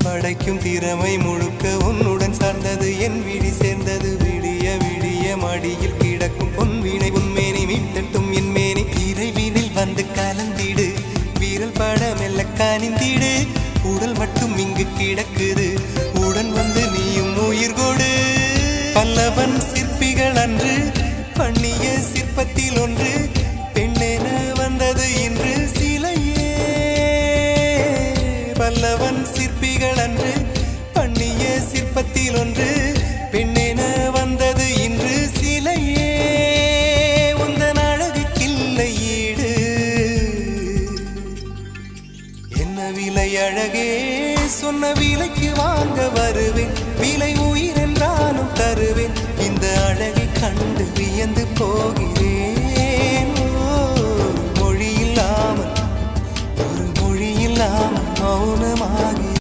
படைக்கும் திறமை முழுக்க உன்னுடன் சார்ந்தது என் விழி சேர்ந்தது விடிய விடிய மடியில் கிடக்கும் பொன்வினை உன்மேனி மீட்டட்டும் என் மேனி இறைவினில் வந்து கலந்திடு வீரல் பட மெல்ல காணிந்திடு உடல் மட்டும் இங்கு கிடக்குது உடன் வந்து நீயும் உயிர் கொடு பல்லவன் சிற்பிகள் அன்று பண்ணிய சிற்பத்தில் ஒன்று பெண்ணென வந்தது இன்று சிலையே பல்லவன் சிற்பிகள் அன்று பண்ணிய சிற்பத்தில் ஒன்று பெண்ணென வந்தது இன்று சிலையே உந்தன் அழகுக்கில்லை ஈடு என்ன விலை அழகே சொன்ன விலைக்கு வாங்க வருவேன் விலை உயிர் என்றாலும் தருவேன் இந்த அழகை கண்டு வியந்து போகிறேன் ஒரு மொழி இல்லாமல் மௌனமாகி